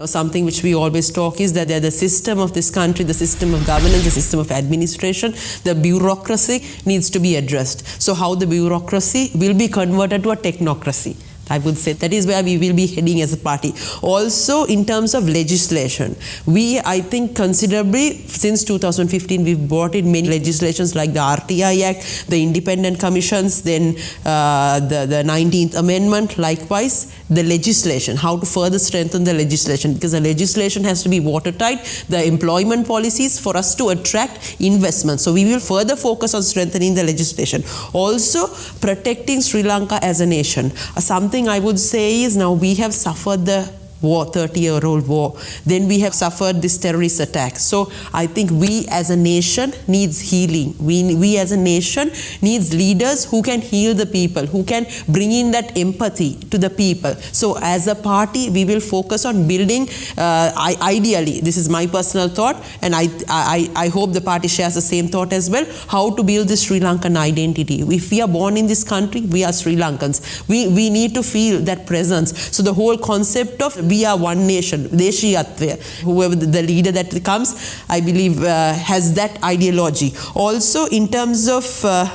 Something which we always talk is that the system of this country, the system of governance, the system of administration, the bureaucracy needs to be addressed. So how the bureaucracy will be converted to a technocracy, I would say. That is where we will be heading as a party. Also, in terms of legislation, I think considerably, since 2015, we've brought in many legislations like the RTI Act, the independent commissions, then the 19th Amendment, likewise, the legislation, how to further strengthen the legislation, because the legislation has to be watertight, the employment policies for us to attract investment. So we will further focus on strengthening the legislation. Also, protecting Sri Lanka as a nation. Something I would say is, now we have suffered the war, 30-year-old war. Then we have suffered this terrorist attack. So I think we as a nation needs healing. We as a nation needs leaders who can heal the people, who can bring in that empathy to the people. So as a party, we will focus on building, ideally, this is my personal thought, and I hope the party shares the same thought as well, how to build this Sri Lankan identity. If we are born in this country, we are Sri Lankans. We need to feel that presence. So the whole concept of we are one nation, Deshiyatva, whoever the leader that comes, I believe has that ideology. Also, in terms of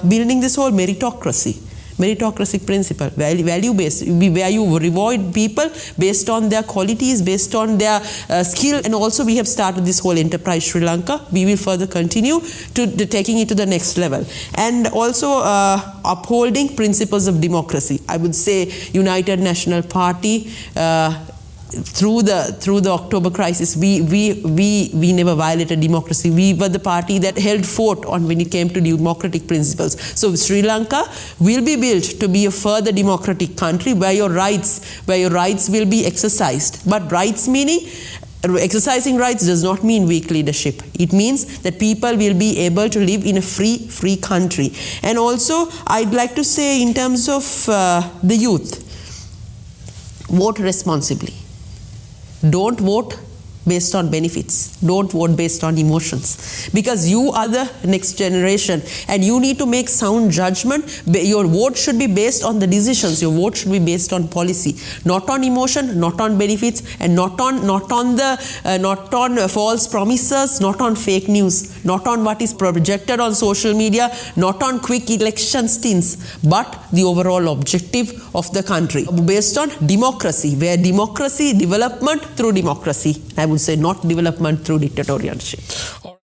building this whole meritocracy principle, value-based, where you reward people based on their qualities, based on their skill. And also we have started this whole enterprise Sri Lanka. We will further continue to taking it to the next level. And also upholding principles of democracy. I would say United National Party, through the October crisis, we never violated democracy. We were the party that held fort on when it came to democratic principles. So Sri Lanka will be built to be a further democratic country where your rights will be exercised. But rights meaning, exercising rights does not mean weak leadership. It means that people will be able to live in a free country. And also, I'd like to say, in terms of the youth, vote responsibly. Don't vote based on benefits. Don't vote based on emotions. Because you are the next generation and you need to make sound judgment. Your vote should be based on the decisions. Your vote should be based on policy. Not on emotion, not on benefits, and not on false promises, not on fake news, not on what is projected on social media, not on quick election stints, but the overall objective of the country. Based on democracy, where democracy, development through democracy. I would say not development through dictatorialship.